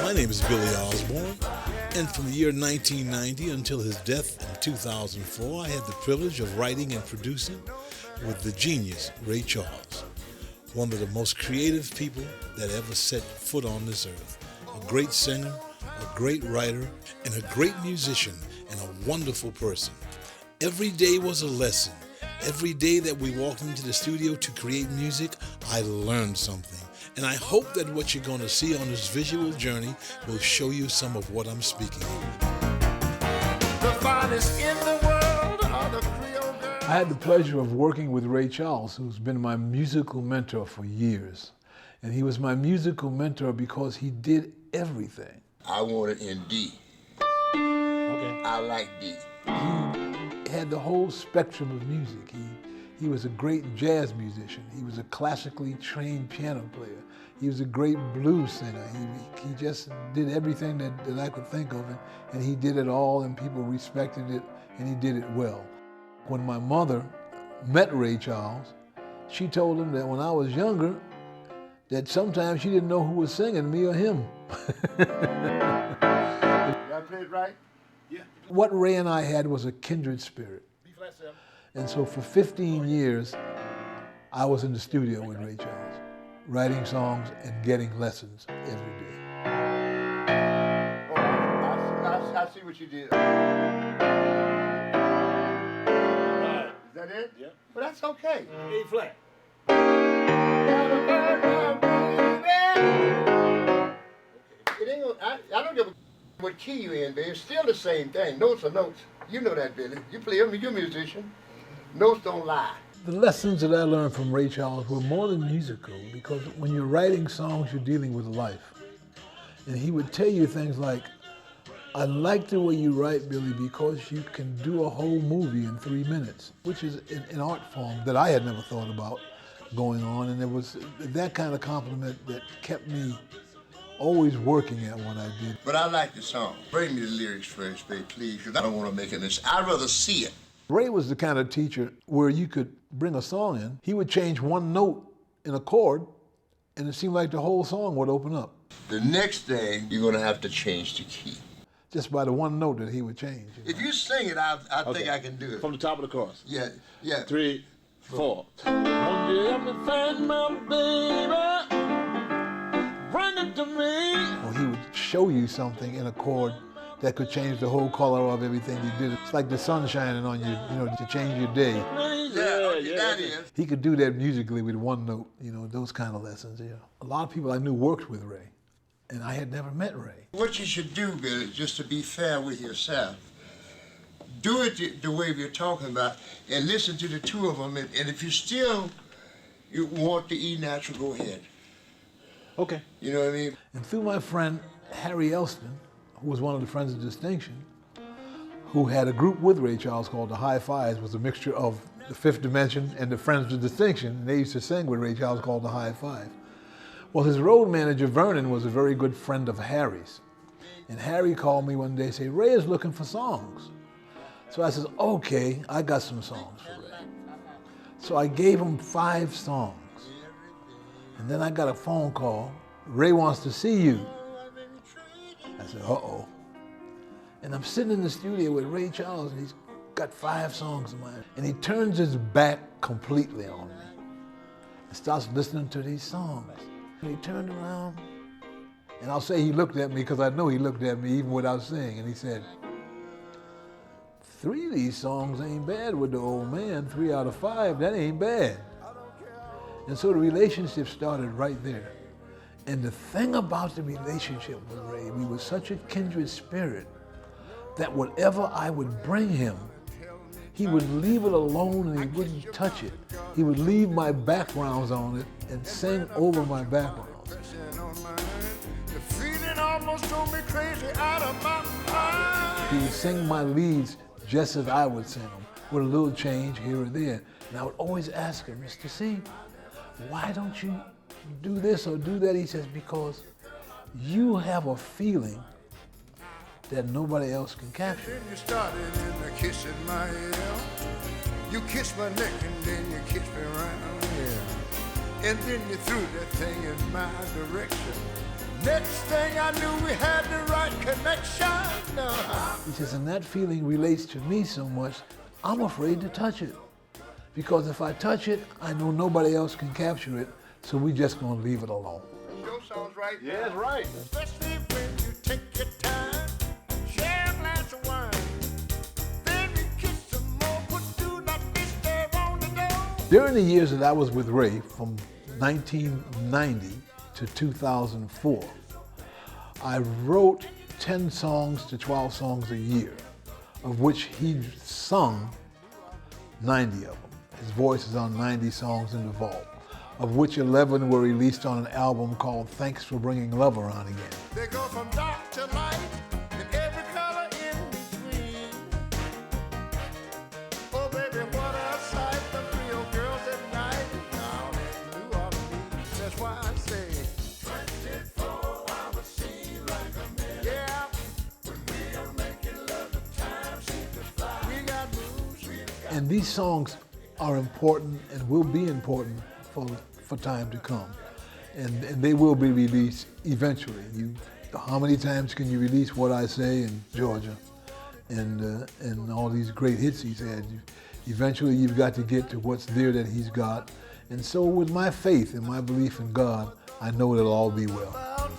My name is Billy Osborne, and from the year 1990 until his death in 2004, I had the privilege of writing and producing with the genius Ray Charles, one of the most creative people that ever set foot on this earth. A great singer, a great writer, and a great musician, and a wonderful person. Every day was a lesson. Every day that we walked into the studio to create music, I learned something. And I hope that what you're going to see on this visual journey will show you some of what I'm speaking of. The finest in the world are the Creole girls. I had the pleasure of working with Ray Charles, who's been my musical mentor for years. And he was my musical mentor because he did everything. I want it in D. Okay. I like D. He had the whole spectrum of music. He was a great jazz musician. He was a classically trained piano player. He was a great blues singer. He just did everything that I could think of, and he did it all, and people respected it, and he did it well. When my mother met Ray Charles, she told him that when I was younger, that sometimes she didn't know who was singing, me or him. Did I play it right? Yeah. What Ray and I had was a kindred spirit. B flat 7. And so for 15 years, I was in the studio with Ray Charles, writing songs and getting lessons every day. Oh, I see what you did. Right. Is that it? Yeah. Well, that's okay. A flat. It ain't gonna, I don't give a what key you in, baby. It's still the same thing. Notes are notes. You know that, Billy. You play them, you're a musician. Notes don't lie. The lessons that I learned from Ray Charles were more than musical, because when you're writing songs, you're dealing with life. And he would tell you things like, I like the way you write, Billy, because you can do a whole movie in 3 minutes, which is an art form that I had never thought about going on. And it was that kind of compliment that kept me always working at what I did. But I like the song. Bring me the lyrics first, baby, please, because I don't want to make it this. I'd rather see it. Ray was the kind of teacher where you could bring a song in, he would change one note in a chord, and it seemed like the whole song would open up. The next thing, you're going to have to change the key. Just by the one note that he would change. If you sing it, I think I can do it. From the top of the chorus. Yeah, yeah. 3, 4. One day I'm gonna find my baby. Bring it to me. Well, he would show you something in a chord that could change the whole color of everything you did. It's like the sun shining on you, to change your day. Yeah, that is. He could do that musically with one note, those kind of lessons. A lot of people I knew worked with Ray, and I had never met Ray. What you should do, Billy, just to be fair with yourself, do it the way we're talking about, and listen to the two of them, and if you want the E natural, go ahead. Okay. You know what I mean? And through my friend Harry Elston, who was one of the Friends of Distinction, who had a group with Ray Charles called the High Fives, was a mixture of the Fifth Dimension and the Friends of Distinction, and they used to sing with Ray Charles called the High Five. Well, his road manager, Vernon, was a very good friend of Harry's. And Harry called me one day and said, Ray is looking for songs. So I said, okay, I got some songs for Ray. So I gave him 5 songs. And then I got a phone call, Ray wants to see you. I said, uh-oh. And I'm sitting in the studio with Ray Charles, and he's got 5 songs of mine. And he turns his back completely on me and starts listening to these songs. And he turned around, and I'll say he looked at me because I know he looked at me even without saying, and he said, 3 of these songs ain't bad with the old man. 3 out of 5, that ain't bad. And so the relationship started right there. And the thing about the relationship with Ray, we were such a kindred spirit that whatever I would bring him, he would leave it alone and he wouldn't touch it. He would leave my backgrounds on it and sing over my backgrounds. The feeling almost drove me crazy out of my mind. He would sing my leads just as I would sing them, with a little change here or there. And I would always ask him, Mr. C, why don't you do this or do that? He says, because you have a feeling that nobody else can capture. Then you started in the kissing my ear. You kissed my neck and then you kissed me around here. And then you threw that thing in my direction. Next thing I knew, we had the right connection. He says, and that feeling relates to me so much, I'm afraid to touch it. Because if I touch it, I know nobody else can capture it, so we just gonna leave it alone. Your song's right. Yeah, it's right. Especially when you take your time, share a glass of wine, then you kiss some more, but do not disturb on the door. During the years that I was with Ray, from 1990 to 2004, I wrote 10 songs to 12 songs a year, of which he sung 90 of them. His voice is on 90 songs in the vault, of which 11 were released on an album called Thanks for Bringing Love Around Again. They go from dark to light, and every color in between. Oh baby, what a sight, the Creole girls at night, down in New Orleans. That's why I say 24 hours seem like a minute. Yeah, when we are making love, the time seems to fly. We got moves, we got. And these songs are important and will be important for time to come. And they will be released eventually. How many times can you release What I Say in Georgia and all these great hits he's had? Eventually you've got to get to what's there that he's got. And so with my faith and my belief in God, I know it'll all be well.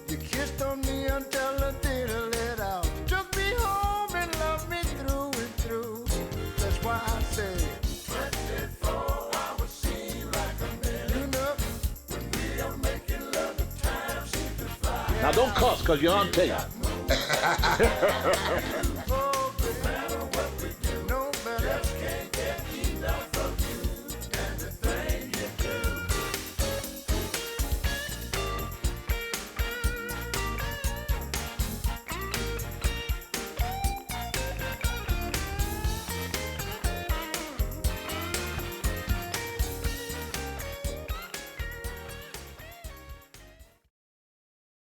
You kissed on me until the dinner let out. Took me home and loved me through and through. That's why I say 24 hours seem like a minute. You know, when we are making love, the time seems to fly. Now don't cuss, because you're on tape.